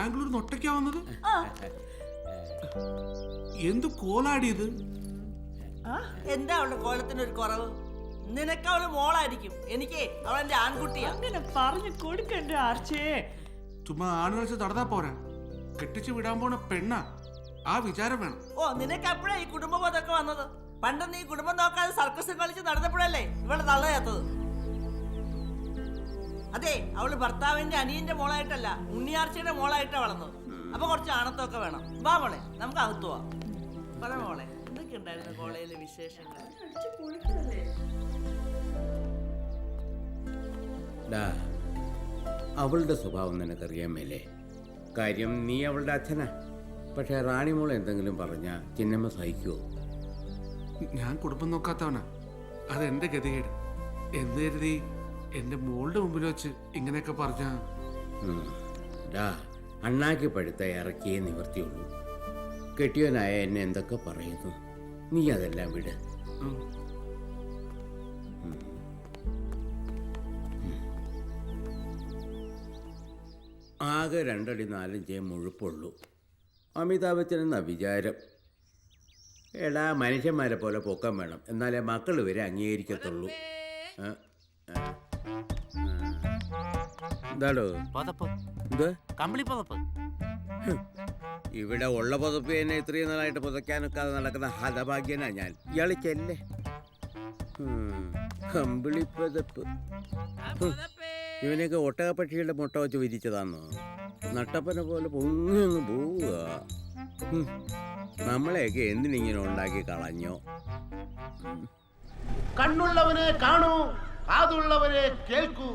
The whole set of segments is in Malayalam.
ബാംഗ്ലൂർ ഒറ്റയ്ക്കാ വന്നത്? എന്ത് കോലാടിയത്? എന്താ അവളുടെ കോലത്തിനൊരു കുറവ്? നിനക്ക് അവള് മോളായിരിക്കും, എനിക്ക് അവളെന്റെ ആൺകുട്ടിയാ. അങ്ങനെ പറഞ്ഞു കൊടുക്കണ്ട ആർച്ചേ. ചുമ്മാ ആണ് വെച്ച് നടന്നാ പോരാ, കെട്ടിച്ചു വിടാൻ പോണ പെണ്ണാ, ആ വിചാരം വേണം. ഓ, നിനക്ക് അപ്പഴാ ഈ കുടുംബബോധമൊക്കെ വന്നത്? പണ്ട് നീ കുടുംബം നോക്കാതെ സർക്കസ് കളിച്ച് നടന്നപ്പോഴല്ലേ ഇവിടെ തള്ളയാത്തത്? അതെ, അവള് ഭർത്താവിന്റെ അനിയന്റെ മോളായിട്ടല്ല, ഉണ്ണിയാർച്ചയുടെ മോളായിട്ടാ വളർന്നത്. അപ്പൊ കുറച്ച് ആണത്തൊക്കെ വേണം. വാ മോളെ, നമുക്ക് അകത്തു പോവാം. പറ മോളെ, എന്തൊക്കെ ഉണ്ടായിരുന്നു കോളേജിലെ വിശേഷങ്ങൾ? അവളുടെ സ്വഭാവം നിനക്കറിയാൻ മേലേ. കാര്യം നീ അവളുടെ അച്ഛനാ. പക്ഷെ റാണിമോൾ എന്തെങ്കിലും പറഞ്ഞാൽ ചിന്നമ്മ സഹിക്കുമോ? ഞാൻ കുടുംബം നോക്കാത്തവനാ, അതെന്റെ ഗതികേട് എന്ന് കരുതി എന്റെ മോളുടെ മുമ്പിൽ വെച്ച് ഇങ്ങനെയൊക്കെ പറഞ്ഞ അണ്ണാക്കി പഴുത്ത ഇറക്കിയേ നിവർത്തിയുള്ളൂ. കെട്ടിയവനായ എന്നെ എന്തൊക്കെ പറയുന്നു, നീ അതെല്ലാം വിട്. ആകെ 2 അടി 4 ഇഞ്ചേ മുഴുപ്പുള്ളൂ. അമിതാഭ് ബച്ചൻ എന്നാ വിചാരം. എടാ, മനുഷ്യന്മാരെ പോലെ പൊക്കം വേണം, എന്നാലേ മക്കൾ വരെ അംഗീകരിക്കത്തുള്ളൂ. എന്താടോ ഇവിടെ ഉള്ള പുതപ്പ് തന്നെ ഇത്രയും നാളായിട്ട് പുതയ്ക്കാനൊക്കാതെ നടക്കുന്ന ഹതഭാഗ്യനാ ഞാൻ. ഇയാള് ചെല്ലേ കമ്പിളിപ്പതപ്പ്. ഇവനൊക്കെ ഒട്ടകപ്പക്ഷിയുടെ മുട്ട വെച്ച് വിരിച്ചതാന്നോ? നട്ടപ്പനെ പോലെ പൊങ്ങങ്ങ് പോവുക. നമ്മളെയൊക്കെ എന്തിനിങ്ങനെ ഉണ്ടാക്കി കളഞ്ഞോ? കണ്ണുള്ളവനെ കാണൂ, കാതുള്ളവരെ കേൾക്കൂ.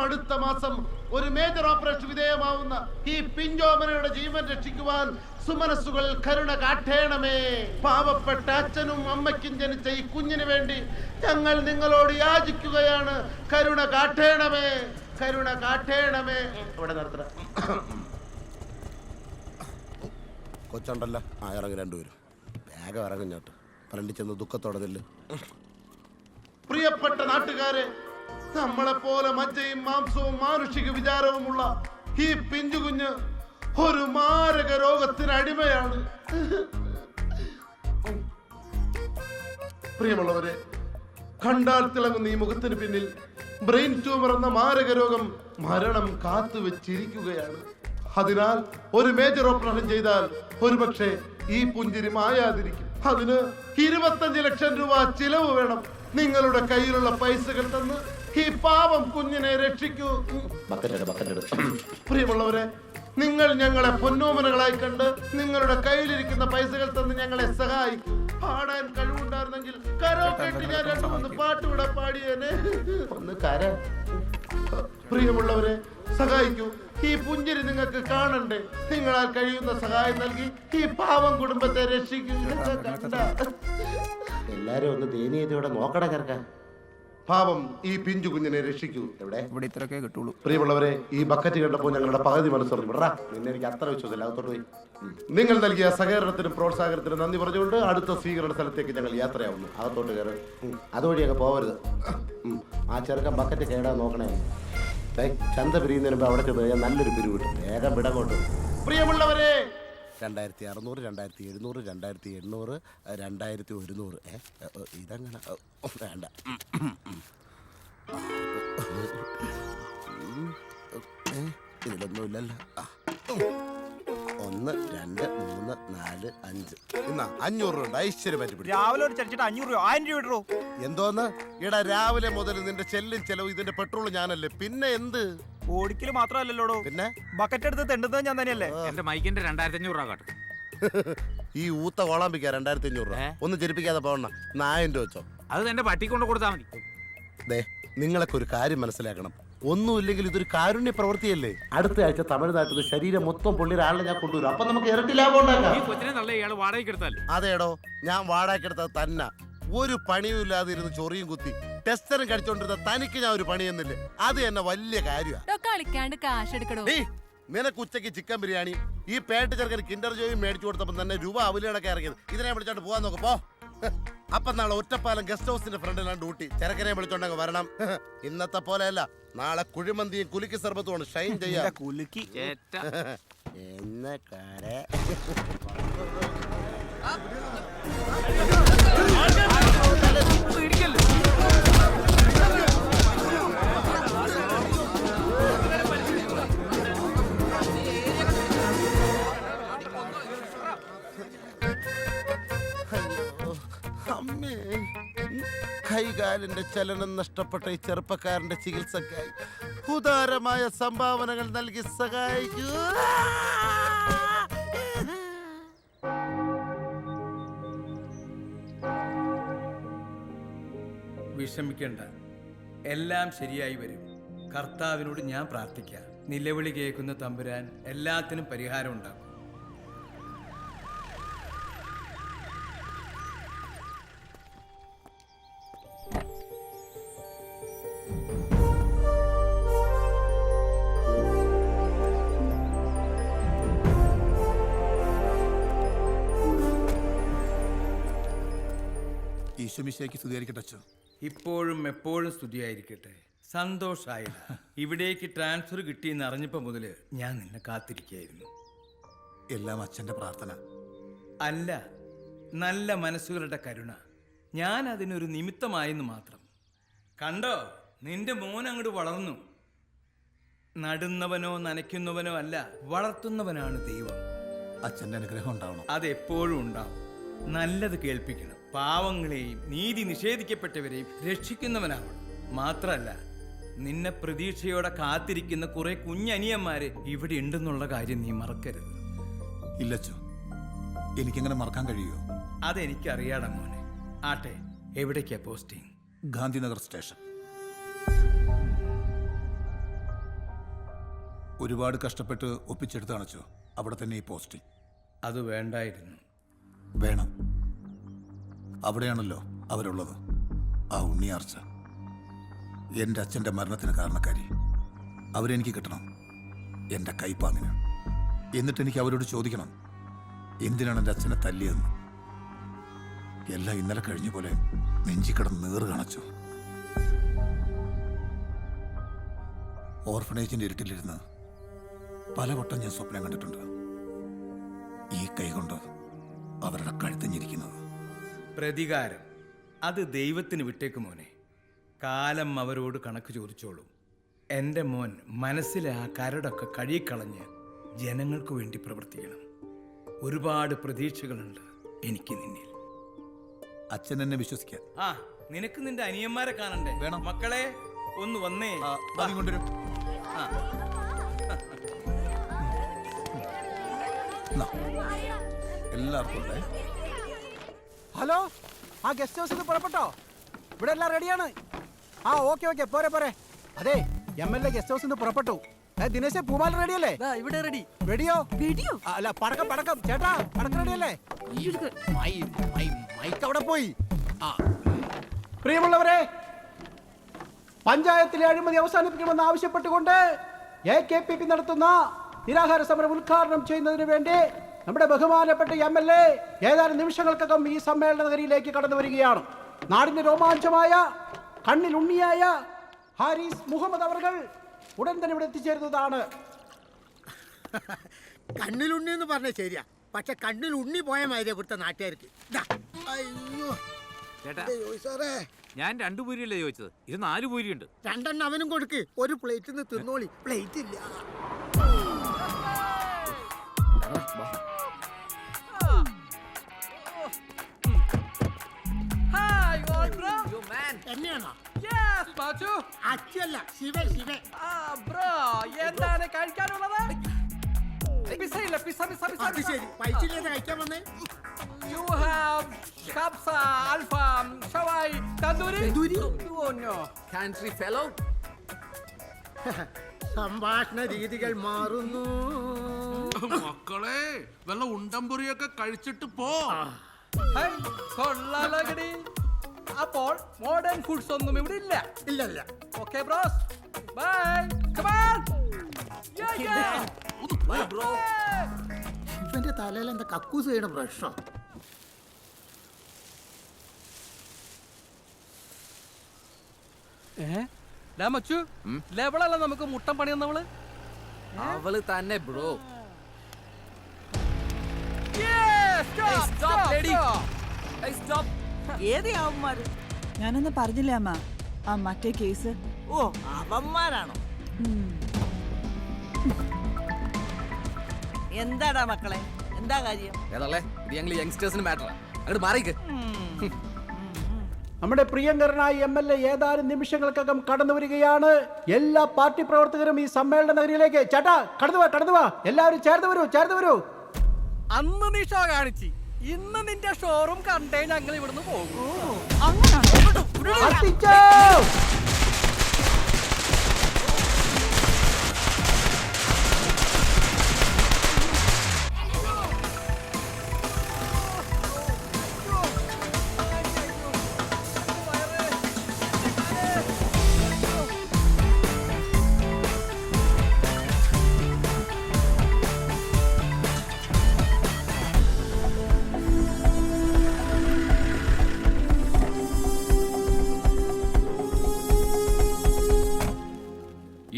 അടുത്ത മാസം ഒരു മേജർ ഓപ്പറേഷൻ വിധേയമാവുന്ന ഈ പിഞ്ചോമനയുടെ ജീവൻ രക്ഷിക്കുവാൻ സുമനസ്സുകൾ കരുണ കാട്ടേണമേ. പാവപ്പെട്ട അച്ഛനും അമ്മയ്ക്കും ജനിച്ച ഈ കുഞ്ഞിന് വേണ്ടി ഞങ്ങൾ നിങ്ങളോട് യാചിക്കുകയാണ്. കരുണ കാട്ടേണമേ, കരുണ കാട്ടേണമേ. ഇവിടെ നിർത്തണം. കൊച്ചുണ്ടല്ലോ, ഇറങ്ങി രണ്ടുപേരും വേഗം ഇറങ്ങിഞ്ഞോട്ട്. ഫ്രണ്ടിൽ ചെന്ന് ദുഃഖത്തോടെ നില്ല്. പ്രിയപ്പെട്ട നാട്ടുകാരെ, നമ്മളെപ്പോലെ മജ്ജയും മാംസവും മാനുഷിക വിചാരവുമുള്ള ഈ പിഞ്ചുകുഞ്ഞ് ഒരു മാരക രോഗത്തിന് അടിമയാണ്. പ്രിയമുള്ളവരെ, കണ്ടാൽ തിളങ്ങുന്ന ഈ മുഖത്തിന് പിന്നിൽ ബ്രെയിൻ ട്യൂമർ എന്ന മാരക രോഗം മരണം കാത്തുവെച്ചിരിക്കുകയാണ്. അതിനാൽ ഒരു മേജർ ഓപ്പറേഷൻ ചെയ്താൽ ഒരുപക്ഷെ ഈ പുഞ്ചിരി മായാതിരിക്കും. അതിന് 25 ലക്ഷം രൂപ ചിലവ് വേണം. നിങ്ങളുടെ കയ്യിലുള്ള പൈസകൾ തന്ന് ഈ പാവം കുഞ്ഞിനെ രക്ഷിക്കൂ. പ്രിയമുള്ളവരെ, നിങ്ങൾ ഞങ്ങളെ പൊന്നോമനകളായി കണ്ട് നിങ്ങളുടെ കയ്യിലിരിക്കുന്ന പൈസകൾ തന്ന് ഞങ്ങളെ സഹായിക്കൂ. പാടാൻ കഴിവുണ്ടായിരുന്നെങ്കിൽ കരോക്കെട്ട് ഞാൻ 2-3 പാട്ടുകൂടെ പാടിയേനെ. ഒന്ന് കര. പ്രിയമുള്ളവരെ, സഹായിക്കൂ. ഈ പുഞ്ചിരി നിങ്ങൾക്ക് കാണണ്ടേ? നിങ്ങളാൽ കഴിയുന്ന സഹായം നൽകി ഈ പാവം കുടുംബത്തെ രക്ഷിക്കൂ. എല്ലാരും ഒന്ന് ദയനീയതയോടെ നോക്കട കറക്കാൻ. പാവം ഈ പിഞ്ചു കുഞ്ഞിനെ രക്ഷിക്കൂ. ഇവിടെ ഇത്രയൊക്കെ കിട്ടുള്ളൂ. പ്രിയമുള്ളവരെ, ഈ ബക്കറ്റ് കണ്ടപ്പോൾ ഞങ്ങളുടെ പകുതി മനസ്സറിഞ്ഞു വിടറാ. നിന്നെ എനിക്ക് അത്ര വിശ്വാസമില്ല, അകത്തോട്ട് പോയി. നിങ്ങൾ നൽകിയ സഹകരണത്തിനും പ്രോത്സാഹനത്തിനും നന്ദി പറഞ്ഞുകൊണ്ട് അടുത്ത സ്വീകരണ സ്ഥലത്തേക്ക് ഞങ്ങൾ യാത്രയാവുന്നു. അകത്തോട്ട് കയറി അതുവഴി അങ്ങ് പോവരുത്. ആ ചെറുക്കൻ ബക്കറ്റ് കേടാൻ നോക്കണേ. ചന്ത പിരിയുന്നതിന് മുമ്പ് അവിടെ ചെന്ന് നല്ലൊരു പിരിവ് കിട്ടും. വേഗം വിടങ്ങോട്ട്. പ്രിയമുള്ളവരെ, 2600, 2700, 2800, 2100. ഇതങ്ങനെ വേണ്ട. ഇതിലൊന്നുമില്ലല്ലോ. 1, 2, 3, 4, 5. ഇന്നാ 500 രൂപ ഐശ്വര്യം പറ്റി. രാവിലെ ഒരു ചടിച്ചിട്ട് 500 രൂപ 1000 രൂപ ഇടോ. എന്തോന്ന് ഇടാ? രാവിലെ മുതൽ നിന്റെ ചെല്ലും ചെലവ് ഇതിന്റെ പെട്രോൾ ഞാനല്ലേ, പിന്നെ എന്ത്? ഓടിക്കല് മാത്രമല്ലല്ലോ, പിന്നെ ബക്കറ്റ് എടുത്ത് തെണ്ടുന്നത് ഞാൻ തന്നെയല്ലേ. എന്റെ മൈക്കിന്റെ 2500 രൂപ കാട്ടും. ഈ ഊത്ത കോളാമ്പിക്കാ 2500 രൂപ. ഒന്ന് ചെരിപ്പിക്കാതെ പോകണ്ട. 1000 രൂപ വെച്ചോ. അത് എന്റെ പട്ടി കൊണ്ട് കൊടുത്താൽ മതി. ദേ, നിങ്ങളൊക്കെ ഒരു കാര്യം മനസ്സിലാക്കണം. ഒന്നുമില്ലെങ്കിൽ ഇതൊരു കാരുണ്യ പ്രവൃത്തിയല്ലേ. അടുത്ത ആഴ്ച തമിഴ്നാട്ടിൽ ശരീരം മൊത്തം പൊള്ളിയ ആളെ ഞാൻ കൊണ്ടുവരും. അപ്പൊ നമുക്ക് ഇരട്ടി ലാഭം ഉണ്ടാക്കാം. അതേടോ, ഞാൻ വാടകയ്ക്കെടുത്തത് തന്നെ. ഒരു പണിയും ഇല്ലാതെ ഇരുന്ന് ചൊറിയും കുത്തി ടെസ്റ്ററും കടിച്ചോണ്ടിരുന്ന തനിക്ക് ഞാൻ ഒരു പണി എന്നില്ലേ? അത് തന്നെ വലിയ കാര്യമാണ്. നിനക്ക് ഉച്ചയ്ക്ക് ചിക്കൻ ബിരിയാണി, ഈ പേട്ട് ചെറുക്കന് കിൻഡർ ജോയും മേടിച്ചു കൊടുത്തപ്പോൾ തന്നെ രൂപ അവലിടക്കെ ഇറങ്ങിയത്. ഇതിനെ വിളിച്ചോണ്ട് പോവാൻ നോക്കപ്പോ. അപ്പൊ നാളെ ഒറ്റപ്പാലം ഗസ്റ്റ് ഹൗസിന്റെ ഫ്രണ്ടിലാണ് ഡ്യൂട്ടി. ചെറുക്കനെ വിളിച്ചോണ്ടങ്ങ് വരണം. ഇന്നത്തെ പോലെയല്ല, നാളെ കുഴിമന്തിയും കുലുക്കി സർബത്തുമാണ് ഷൈൻ ചെയ്യാ. കട അമ്മേ, കൈകാലിന്റെ ചലനം നഷ്ടപ്പെട്ട ഈ ചെറുപ്പക്കാരന്റെ ചികിത്സക്കായി ഉദാരമായ സംഭാവനകൾ നൽകി സഹായിക്കൂ. വിഷമിക്കണ്ട, എല്ലാം ശരിയായി വരും. കർത്താവിനോട് ഞാൻ പ്രാർത്ഥിക്കാം. നിലവിളി കേൾക്കുന്ന തമ്പുരാൻ എല്ലാത്തിനും പരിഹാരം ഉണ്ടാക്കും. ഈശോമിശിഹായ്ക്ക് സ്തുതിയായിരിക്കട്ടെ അച്ഛോ. ഇപ്പോഴും എപ്പോഴും സ്തുതിയായിരിക്കട്ടെ. സന്തോഷായില്ല. ഇവിടേക്ക് ട്രാൻസ്ഫർ കിട്ടിയെന്ന് അറിഞ്ഞപ്പോൾ മുതൽ ഞാൻ നിന്നെ കാത്തിരിക്കുകയായിരുന്നു. എല്ലാം അച്ഛൻ്റെ പ്രാർത്ഥന. അല്ല, നല്ല മനസ്സുകളുടെ കരുണ. ഞാൻ അതിനൊരു നിമിത്തമായെന്ന് മാത്രം. കണ്ടോ, നിന്റെ മോൻ അങ്ങോട്ട് വളർന്നു. നടുന്നവനോ നനയ്ക്കുന്നവനോ അല്ല, വളർത്തുന്നവനാണ് ദൈവം. അച്ഛൻ്റെ അനുഗ്രഹം ഉണ്ടാവണം. അതെപ്പോഴും ഉണ്ടാവും. നല്ലത് കേൾപ്പിക്കണം. പാവങ്ങളെയും നീതി നിഷേധിക്കപ്പെട്ടവരെയും രക്ഷിക്കുന്നവനാവണം. മാത്രല്ല, നിന്നെ പ്രതീക്ഷയോടെ കാത്തിരിക്കുന്ന കുറെ കുഞ്ഞനിയന്മാര് ഇവിടെ ഉണ്ടെന്നുള്ള കാര്യം നീ മറക്കരുത്. ഇല്ലച്ചോ, എനിക്കെങ്ങനെ മറക്കാൻ കഴിയുമോ? അതെനിക്കറിയാടാ മോനെ. ആട്ടെ, എവിടേക്കാ പോസ്റ്റിംഗ്? ഗാന്ധിനഗർ സ്റ്റേഷൻ. ഒരുപാട് കഷ്ടപ്പെട്ട് ഒപ്പിച്ചെടുത്താണച്ചോ അവിടെ തന്നെ ഈ പോസ്റ്റിംഗ്. അത് വേണ്ടായിരുന്നു. വേണം. അവിടെയാണല്ലോ അവരുള്ളത്. ആ ഉണ്ണിയാർച്ച, എൻ്റെ അച്ഛൻ്റെ മരണത്തിന് കാരണക്കാരി. അവരെനിക്ക് കിട്ടണം, എൻ്റെ കൈപ്പാങ്ങിന്. എന്നിട്ട് എനിക്ക് അവരോട് ചോദിക്കണം, എന്തിനാണ് എൻ്റെ അച്ഛനെ തല്ലിയതെന്ന്. എല്ലാം ഇന്നലെ കഴിഞ്ഞ പോലെ നെഞ്ചിക്കിടന്ന് നീറ് കാണിച്ചു. ഓർഫനേജിൻ്റെ ഇരുട്ടിലിരുന്ന് പലവട്ടം ഞാൻ സ്വപ്നം കണ്ടിട്ടുണ്ട്. ഈ കൈ കൊണ്ട് അവരുടെ കഴുത്തഞ്ഞിരിക്കുന്നത്. പ്രതികാരം അത് ദൈവത്തിന് വിട്ടേക്ക് മോനെ. കാലം അവരോട് കണക്ക് ചോദിച്ചോളും. എൻ്റെ മോൻ മനസ്സിലെ ആ കരടൊക്കെ കഴുകിക്കളഞ്ഞ് ജനങ്ങൾക്ക് വേണ്ടി പ്രവർത്തിക്കണം. ഒരുപാട് പ്രതീക്ഷകളുണ്ട് എനിക്ക് നിന്നിൽ. അച്ഛൻ എന്നെ വിശ്വസിക്കാൻ. ആ, നിനക്ക് നിന്റെ അനിയന്മാരെ കാണണ്ടേ? വേണം. മക്കളെ ഒന്ന് വന്നേ. കൊണ്ടുവരും. ആ, എല്ലാവർക്കും ഉണ്ടേ. ഹലോ, ആ ഗസ്റ്റ് ഹൗസിൽ നിന്ന് പുറപ്പെട്ടോ? ഇവിടെ എല്ലാം റെഡിയാണ്. ആ, ഓക്കെ, പോരെ. അതെ, MLA ഗസ്റ്റ് ഹൗസിൽ നിന്ന് പുറപ്പെട്ടു. ദിനേശേ, പൂമാല റെഡിയല്ലേ? ഇവിടെ റെഡി. റെഡിയോ? അല്ല, പടക്കം ചേട്ടാ, പടക്കം റെഡിയല്ലേ? മൈക്ക് അവിടെ പോയി. പ്രിയമുള്ളവരെ, പഞ്ചായത്തിലെ അഴിമതി അവസാനിപ്പിക്കണമെന്ന് ആവശ്യപ്പെട്ടുകൊണ്ട് AKPP നടത്തുന്ന നിരാഹാര സമരം ഉദ്ഘാടനം ചെയ്യുന്നതിന് വേണ്ടി നമ്മുടെ ബഹുമാനപ്പെട്ട MLA ഏതാനും നിമിഷങ്ങൾക്കകം ഈ സമ്മേളന നഗരിയിലേക്ക് കടന്നു വരികയാണ്. നാടിന്റെ രോമാഞ്ചമായ കണ്ണിൽ ഉണ്ണിയായ ഹാരിസ് മുഹമ്മദ് അവർകൾ ഉടൻ തന്നെ ഇവിടെ എത്തിച്ചേരുന്നതാണ്. കണ്ണിലുണ്ണി എന്ന് പറഞ്ഞ ശരിയാ, പക്ഷെ കണ്ണിൽ ഉണ്ണി പോയ മാതിരിയാ കൊടുത്ത നാട്ടുകാർക്ക്. അയ്യോ ചേട്ടാ, സാറേ, ഞാൻ 2 പൂരിയല്ലേ ചോദിച്ചത്, ഇത് 4 പൂരിയുണ്ട്. 2 അവനും കൊടുക്ക്. ഒരു പ്ലേറ്റ് നിന്ന് തിന്നോളി. പ്ലേറ്റ് ഇല്ല. എന്നെയാണോ? അച്ഛല്ല, ശിവൻ. എന്താണ് കഴിക്കാനുള്ളത്? അത് ശരി, പൈസ കഴിക്കാൻ വന്നേ. സംഭാഷണ രീതികൾ മാറുന്നു. മക്കളെ, വല്ല ഉണ്ടംപുറിയൊക്കെ കഴിച്ചിട്ട് പോ. അപ്പോൾ മോഡേൺ ഫുഡ്സ് ഒന്നും ഇവിടെ ഇല്ല. ഇല്ല. Okay bros, bye. ഇവന്റെ തലയിൽ എന്താ കക്കൂസ് ചെയ്യണ പ്രശ്നം? മച്ചു, ലെവളല്ല നമുക്ക് മുട്ടം പണിയെന്നവള്. അവള് തന്നെ ബ്രോ. ഏത് അവന്മാര്? ഞാനൊന്ന് പറഞ്ഞില്ല അമ്മ, ആ മറ്റേ കേസ്. ഓ, അവന്മാരാണോ? എന്താടാ മക്കളെ, എന്താ കാര്യം? നമ്മുടെ പ്രിയങ്കരനായ MLA ഏതാനും നിമിഷങ്ങൾക്കകം കടന്നു വരികയാണ്. എല്ലാ പാർട്ടി പ്രവർത്തകരും ഈ സമ്മേളന നഗരിയിലേക്ക് ചേട്ടാ കടന്നു വാ, എല്ലാവരും ചേർന്ന് വരൂ. അന്ന് നീ ഷോ കാണിച്ച്, ഇന്ന് നിന്റെ ഷോറൂം കണ്ടേ ഞങ്ങൾ ഇവിടുന്ന് പോകും. കത്തിച്ചോ!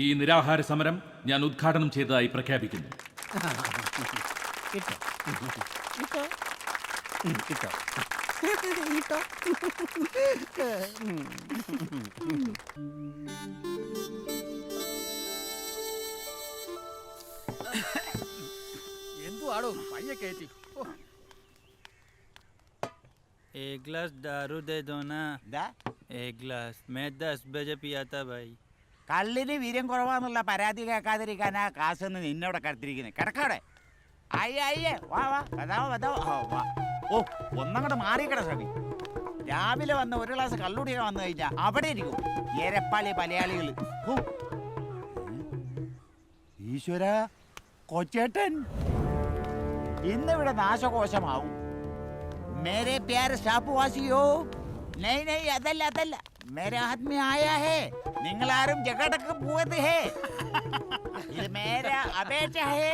ഈ നിരാഹാര സമരം ഞാൻ ഉദ്ഘാടനം ചെയ്തതായി പ്രഖ്യാപിക്കുന്നു. എന്തുവാടോ പയ്യെ കയറ്റി. एक गिलास दारू दे दो ना. एक गिलास मैं 10 बजे पिया था भाई. കള്ളിന് വീര്യം കുറവാന്നുള്ള പരാതി കേൾക്കാതിരിക്കാനാ കാശൊന്ന് നിന്നോടെ കടത്തിരിക്കുന്നത്. കിടക്കാടെ. അയ്യേ വാ ഓ, ഒന്നങ്ങോട്ട് മാറിക്കട ശ്രമി. രാവിലെ വന്ന് ഒരു ഗ്ലാസ് കള്ളുടിയൊക്കെ വന്നു കഴിഞ്ഞാൽ അവിടെ ഇരിക്കും ഏരപ്പാളി മലയാളികൾ. ഈശ്വര, കൊച്ചേട്ടൻ ഇന്നിവിടെ നാശകോശമാവും. മേരെ പ്യാരെ ഷാപ്പുവാസിയോ, നൈ അതല്ല മേരെ ആദ്മി ആയാ ഹേ. നിങ്ങളാരും ജഗടക്ക് പോയത് ഹേ. ഇത് മേരെ അപേക്ഷ ഹേ.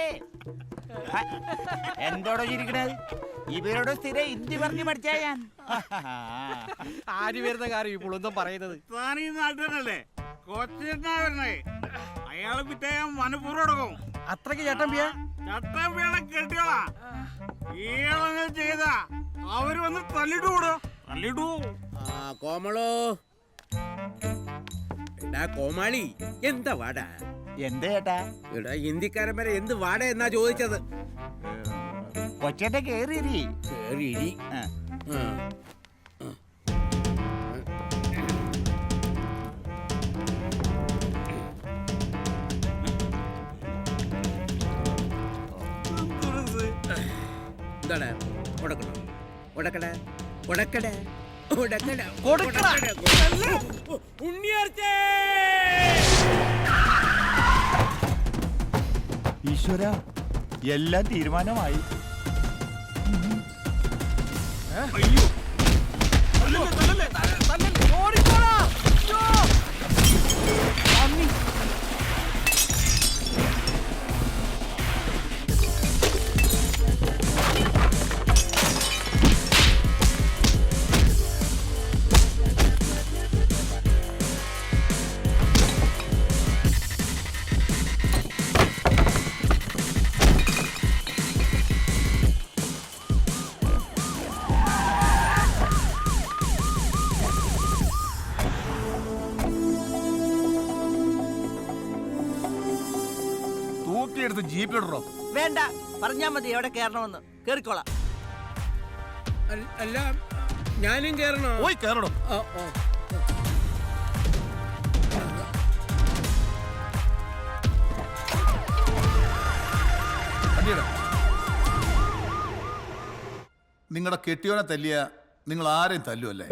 എന്തോടോ ചിരിക്കണത്? ഇവരോട് സ്ഥിരം ഹിന്ദി പറഞ്ഞു പഠിച്ചാ ഞാൻ. ആര് വരുന്ന കാര്യം ഇപ്പോൾ ഒന്നും പറയുന്നത്? താനീ നാട്ടിലല്ലേ കൊച്ചേട്ടനാ വരണേ. അയാളെ പിറ്റേ മനഃപൂർവ്വം എടുക്കും. അത്രയ്ക്ക് ചട്ടമ്പിയാ? ചട്ടമ്പിയാളെ കെട്ടിയോളാ ഈളങ്ങൾ ചെയ്ത അവര് വന്ന് തല്ലിടൂ. കോമളോ, എടാ കോമാളി, എന്താ വാടാ? എന്താ ചേട്ടാ? എടാ ഹിന്ദിക്കാരൻ വരെ എന്ത് വാട എന്നാ ചോദിച്ചത്. കൊച്ചേട്ട കേറിയിരി. എന്താണ് ഈശ്വര, എല്ലാം തീരുമാനമായി. എടുത്ത് ജീപ്പിലിടണോ? വേണ്ട, പറഞ്ഞാ മതി എവിടെ കേറണമെന്ന്. കേറിക്കോളാം. അല്ല, ഞാനും കേറണോ? പോയി കേറണം. നിങ്ങളുടെ കെട്ടിയോനെ തല്ലിയ നിങ്ങൾ ആരെയും തല്ലുമല്ലേ?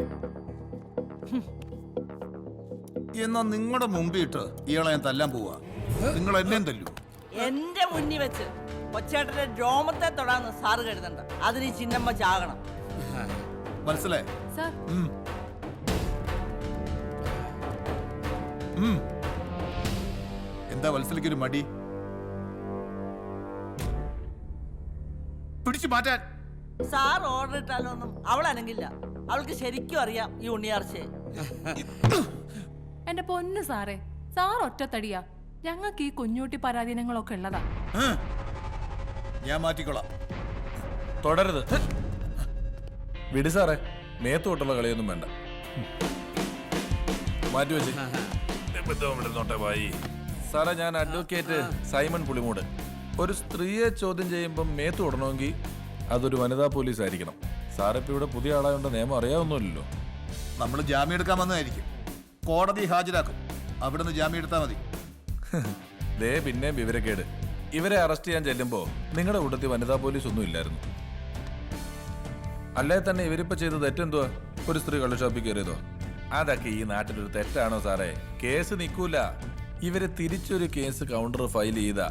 എന്നാ നിങ്ങളുടെ മുമ്പിട്ട് ഇയാളെ ഞാൻ തല്ലാൻ പോവാ. നിങ്ങൾ എന്നെയും തല്ലു. എന്റെ മുന്നിൽ വെച്ച് കൊച്ചേട്ടന്റെ രോമത്തെ തൊടാന്ന് സാറ് കരുതണ്ട. അതിന് ഈ ചിന്നമ്മ ചാകണം. മനസ്സിലായി? എന്താ വത്സലിക്കൊരു മടി? പിടിച്ചു മാറ്റാൻ സാർ ഓർഡർ ഇട്ടാലൊന്നും അവൾ അനങ്ങില്ല. അവൾക്ക് ശരിക്കും അറിയാം ഈ ഉണ്ണിയാർച്ചയെ. എന്റെ പൊന്നു സാറേ, സാർ ഒറ്റത്തടിയാ. ഞങ്ങൾക്ക് ഈ കുഞ്ഞൂട്ടി പരാധീനങ്ങളൊക്കെ ഉള്ളതാ. ഞാൻ മാറ്റിക്കോളാം. തുടരുത്. വിടി സാറേ, മേത്തോട്ടുള്ള കളിയൊന്നും വേണ്ട. മാറ്റി വെച്ച് സാറേ, ഞാൻ അഡ്വക്കേറ്റ് സൈമൺ പുളിമൂട്. ഒരു സ്ത്രീയെ ചോദ്യം ചെയ്യുമ്പം മേത്ത് വിടണമെങ്കിൽ അതൊരു വനിതാ പോലീസ് ആയിരിക്കണം. സാറിപ്പോ ഇവിടെ പുതിയ ആളായോണ്ട് നിയമം അറിയാവുന്നില്ലല്ലോ. നമ്മൾ ജാമ്യം എടുക്കാൻ വന്നതായിരിക്കും, കോടതി ഹാജരാക്കും, അവിടെ നിന്ന് ജാമ്യം എടുത്താൽ മതി. ദേ പിന്നെയും വിവരക്കേട്. ഇവരെ അറസ്റ്റ് ചെയ്യാൻ ചെല്ലുമ്പോൾ നിങ്ങളുടെ കൂട്ടത്തിൽ വനിതാ പോലീസ് ഒന്നും ഇല്ലായിരുന്നു. അല്ലേ തന്നെ ഇവരിപ്പോ ചെയ്ത തെറ്റെന്തുവാ? ഒരു സ്ത്രീ കള്ളുഷാപ്പിൽ കയറിയതോ? അതൊക്കെ ഈ നാട്ടിലൊരു തെറ്റാണോ സാറേ? കേസ് നിൽക്കൂല. ഇവര് തിരിച്ചൊരു കേസ് കൗണ്ടർ ഫയൽ ചെയ്താ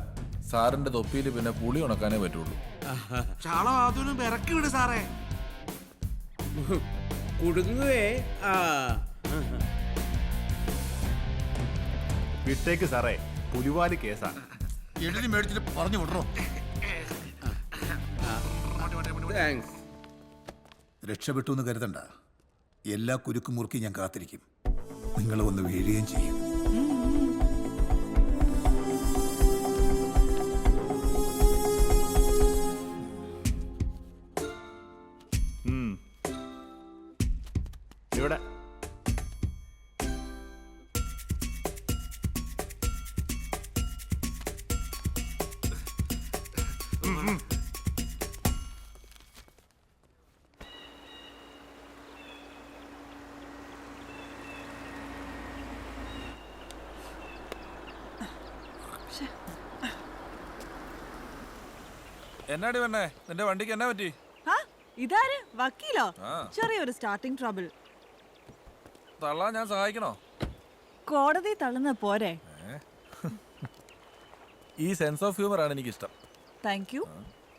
സാറിന്റെ തൊപ്പിയിൽ പിന്നെ പുളി ഉണക്കാനേ പറ്റുള്ളൂ. ചാളോ അതൊന്നും ഇറക്കി വിട് സാറേ. കുടുങ്ങുവേ. വിട്ടേക്ക് സാറേ, പുലിവാലി കേസാണ്. എഴുതി മേടിച്ചിട്ട് പറഞ്ഞു വിടറോ. രക്ഷപ്പെട്ടു എന്ന് കരുതണ്ട, എല്ലാ കുരുക്കും മുറുക്കി ഞാൻ കാത്തിരിക്കും. നിങ്ങൾ ഒന്ന് വീഴുകയും ചെയ്യും. ഇവിടെ എന്നാടി വന്നേ, നിന്റെ വണ്ടിക്ക് എന്നാ പറ്റി? ഇതാര് വക്കീലോ? ആ. ചെറിയൊരു സ്റ്റാർട്ടിംഗ് ട്രബിൾ. തള്ളാൻ ഞാൻ സഹായിക്കണോ? കോടതി തള്ളുന്ന പോരെ. ഈ സെൻസ് ഓഫ് ഹ്യൂമർ ആണ് എനിക്കിഷ്ടം. Thank you.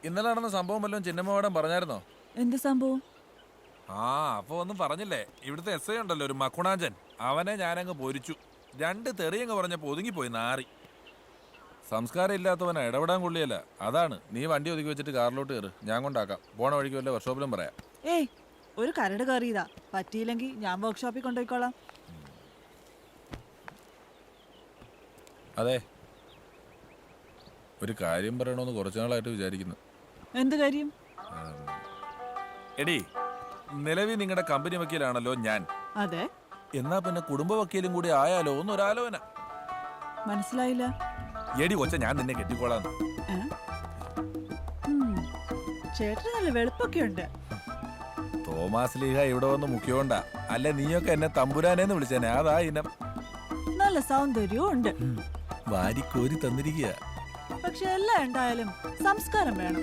ഇന്നലെ നടന്ന സംഭവം വല്ലതും ചിന്നമ്മ മാഡം പറഞ്ഞായിരുന്നോ? എന്ത് സംഭവം? അപ്പൊ ഒന്നും പറഞ്ഞില്ലേ? ഇവിടുത്തെ എസ് ഐ ഉണ്ടല്ലോ, ഒരു മക്കുണാഞ്ചൻ, അവനെ ഞാനങ്ങ് പൊരിച്ചു. 2 തെറിയങ്ങ് പറഞ്ഞപ്പോ ഒതുങ്ങിപ്പോയി നാറി. സംസ്കാരം ഇല്ലാത്തവനെ ഇടപെടാൻ കൊള്ളിയല്ല. അതാണ്. നീ വണ്ടി ഒതുക്കി വെച്ചിട്ട് കാറിലോട്ട് കയറ്, ഞാൻ കൊണ്ടാക്കാം. പോണ വഴിക്ക് വല്ല വർക്ക്ഷോപ്പിലും പറയാം. ഏയ്, ഒരു കരട് കയറിയതാ. പറ്റിയില്ലെങ്കിൽ ഞാൻ വർക്ക്ഷോപ്പിൽ കൊണ്ടുപോയിക്കോളാം. അതെ, ഒരു കാര്യം പറയണമെന്ന് കുറച്ചു നാളായിട്ട് വിചാരിക്കുന്നു. എന്ത് കാര്യം? എടി, നിലവിൽ നിങ്ങളുടെ കമ്പനി വക്കീലാണല്ലോ ഞാൻ. അതെ. എന്നാ പിന്നെ കുടുംബ വക്കീലും കൂടി ആയാലോ എന്നൊരാലോചന. മനസ്സിലായില്ല. എടി കൊച്ച, ഞാൻ നിന്നെ കെട്ടിക്കോളാന്ന്. ചേട്ടന് നല്ല വെളുപ്പൊക്കെ ഉണ്ട്. തോമാസ് ലീഹ ഇവിടെ വന്ന് മുഖ്യോണ്ട. അല്ല നീയൊക്കെ എന്നെ തമ്പുരാനേന്ന് വിളിച്ചേനെ. അതാ ഇനം. നല്ല സൗന്ദര്യവും ഉണ്ട്. വാരിക്കോരി തന്നിരിക്കുക. പക്ഷെ എല്ലാം ഉണ്ടായാലും സംസ്കാരം വേണം.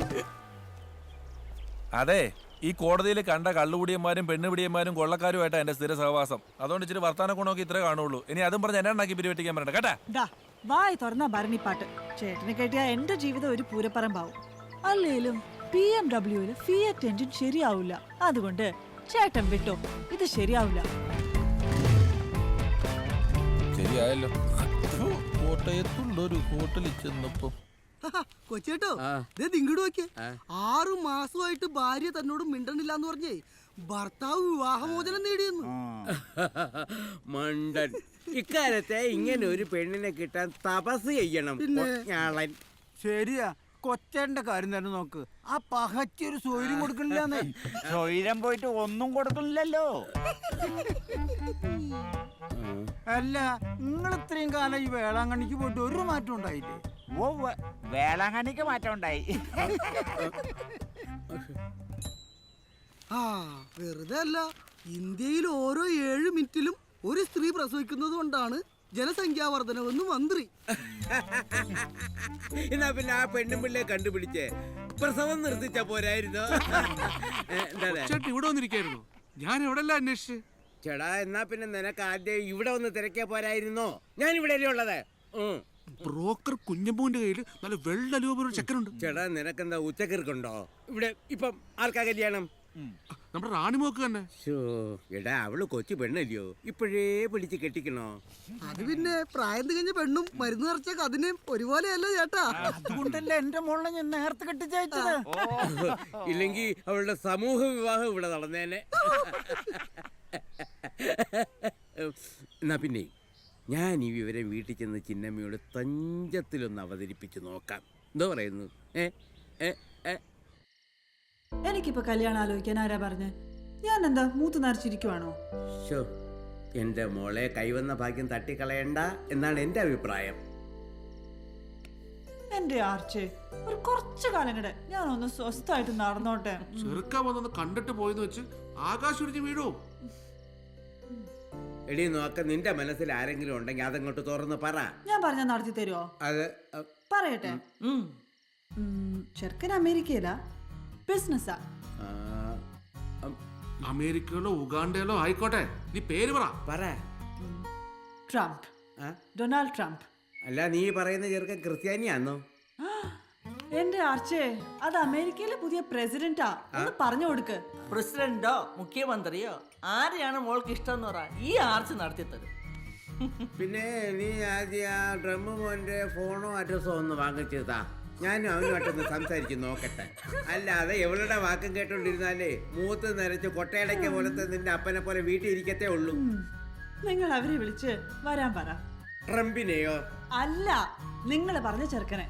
അതെ, ഈ കോടതിയിൽ കണ്ട കള്ളുപിടിയന്മാരും പെണ്ണുപിടിയന്മാരും കൊള്ളക്കാരുമായിട്ടാ എന്റെ സ്ഥിര സഹവാസം. അതുകൊണ്ട് ഇച്ചിരി വർത്താനം കൊണ്ടൊക്കെ ഇത്രേ കാണുള്ളൂ. ഇനി അതും പറഞ്ഞ് എന്നെ ഉണ്ടാക്കി പിരിവെട്ടിക്കാൻ പറയണ്ട കേട്ടാ. വായി തുറന്ന ഭരണിപ്പാട്ട്. ചേട്ടനെ കേട്ടിയാ എന്റെ ജീവിതം ഒരു പൂരപ്പറമ്പാവും. അല്ലേലും BMW ഫിയറ്റ് എഞ്ചിൻ ശരിയാവില്ല. അതുകൊണ്ട് ചേട്ടൻ വിട്ടോ, ഇത് ശരിയാവില്ല. ശരിയായല്ലോ. കോട്ടയത്തുള്ളൊരു ഹോട്ടലിൽ ചെന്നപ്പോ കൊച്ചേട്ടോ, ഇങ്ങോട്ട് നോക്കിയേ. 6 മാസമായിട്ട് ഭാര്യ തന്നോട് മിണ്ടണില്ല എന്ന് പറഞ്ഞേ ഭർത്താവ് വിവാഹമോചനം നേടിയെന്നു. മണ്ടൻ. ഇക്കാലത്തെ ഇങ്ങനെ ഒരു പെണ്ണിനെ കിട്ടാൻ തപസ് ചെയ്യണം. ശരിയാ, കൊച്ചേന്റെ കാര്യം തന്നെ നോക്ക്. ആ പഹച്ചൊരു സ്വൈര്യം കൊടുക്കണില്ലെന്നേ. സ്വൈര്യം പോയിട്ട് ഒന്നും കൊടുക്കണില്ലല്ലോ. അല്ല, നിങ്ങൾ ഇത്രയും കാലം ഈ വേളാങ്കണ്ണിക്ക് പോയിട്ട് ഒരു മാറ്റം ഉണ്ടായില്ലേ? ഓ, വേളാങ്കണ്ണിക്ക് മാറ്റം ഉണ്ടായി. വെറുതെ അല്ല, ഇന്ത്യയിൽ ഓരോ 7 മിനിറ്റിലും ഒരു സ്ത്രീ പ്രസവിക്കുന്നത് കൊണ്ടാണ് ജനസംഖ്യാ വർധനവെന്ന് മന്ത്രി. എന്നാ പിന്നെ ആ പെണ്ണും പിള്ളയെ കണ്ടുപിടിച്ചേ പ്രസവം നിർത്തിച്ച പോരായിരുന്നു. ഇവിടെ വന്നിരിക്കായിരുന്നു, ഞാൻ എവിടെല്ലാം അന്വേഷിച്ച്. ചേടാ, എന്നാ പിന്നെ നിനക്ക് ആദ്യം ഇവിടെ ഒന്ന് തിരക്കിയ പോരായിരുന്നോ? ഞാൻ ഇവിടെ ഉള്ളത്. ബ്രോക്കർ കുഞ്ഞമ്പൂന്റെ കയ്യിൽ നല്ല വെള്ളലൂപൊരു ചെക്കനുണ്ട്. ചേടാ, നിനക്കെന്താ ഉച്ചക്കിറക്കുണ്ടോ? ഇവിടെ ഇപ്പം ആർക്കാ കല്യാണം? നമ്മുടെ റാണിമോക്ക് തന്നെ. എടാ, അവള് കൊച്ചു പെണ്ണല്ലയോ, ഇപ്പോഴേ പിടിച്ച് കെട്ടിക്കണോ? അത് പിന്നെ പ്രായം തികഞ്ഞ പെണ്ണും മരുന്ന് നിറച്ച കതിനും ഒരുപോലെയല്ല ചേട്ടാ. അതുകൊണ്ടല്ലേ എന്റെ മോളെ ഞാൻ നേരത്തെ കെട്ടിച്ചയച്ചത്. ഇല്ലെങ്കിൽ അവളുടെ സമൂഹ വിവാഹം ഇവിടെ നടന്നേനെ. എന്നാ പിന്നെ ഞാൻ ഈ വിവരം വീട്ടിൽ ചെന്ന് ചിന്നമ്മയോട് തഞ്ചത്തിലൊന്ന് അവതരിപ്പിച്ച് നോക്കാം. എന്താ പറയുന്നു? എനിക്കിപ്പോ കല്യാണം ആലോചിക്കാൻ ആരാ പറഞ്ഞേ? ഞാൻ എന്താ മൂത്ത് നരച്ചിരിക്കുവാണോ? ശോ, എൻ്റെ മോളെ കൈവന്ന ഭാഗ്യം തട്ടിക്കളയണ്ട എന്നാണ് എൻ്റെ അഭിപ്രായം. എന്റെ ആർച്ചേ, ഒരു കുറച്ചു കാലം കൂടെ ഞാനൊന്ന് സ്വസ്ഥമായിട്ട് നടന്നോട്ടെ. ചെറുക്കാൻ വന്നൊന്ന് കണ്ടിട്ട് പോയെന്ന് വെച്ച് ആകാശം ഇടിഞ്ഞ് വീഴോ? എടി നോക്ക, നിന്റെ മനസ്സിൽ ആരെങ്കിലും ഉണ്ടെങ്കിൽ അതങ്ങോട്ട് തുറന്ന് പറ. ഞാൻ പറഞ്ഞ നടത്തി തരുമോ? അത് പറയട്ടെ. ചെറുക്കൻ അമേരിക്കയിലാ, ബിസിനസ്സാ. അമേരിക്കയിലോ ഉഗാണ്ടയിലോ ആയിക്കോട്ടെ, നീ പേര് പറ. Trump, Donald Trump. അല്ല, നീ പറയുന്ന ചെറുക്കൻ ക്രിസ്ത്യാനിയാന്നോ? എന്റെ ആർച്ചേ, അത് അമേരിക്കയിലെ പുതിയ പ്രസിഡന്റാ. ഒന്ന് പറഞ്ഞു കൊടുക്ക്. പ്രസിഡന്റോ മുഖ്യമന്ത്രിയോ ആരെയാണ് മോൾക്ക് ഇഷ്ടം എന്ന് പറ, ഈ ആർച്ച് നടത്തി തരും. പിന്നെ നീ ആദ്യം ആ ഡ്രമ്മ് മോൻ്റെ ഫോണോ അഡ്രസ്സോ ഒന്ന് വാങ്ങിച്ചതാ, ഞാനും അവനുമായിട്ടൊന്ന് സംസാരിച്ച് നോക്കട്ടെ. അല്ലാതെ എവളുടെ വാക്കും കേട്ടോണ്ടിരുന്നാലേ മൂത്ത് നരച്ച് കൊട്ടയടയ്ക്ക പോലത്തെ നിന്റെ അപ്പനെ പോലെ വീട്ടിൽ ഇരിക്കത്തേ ഉള്ളൂ. നിങ്ങൾ അവരെ വിളിച്ച് വരാൻ പറ. ട്രംപിനെയോ? അല്ല, നിങ്ങൾ പറഞ്ഞ ചെറുക്കനെ.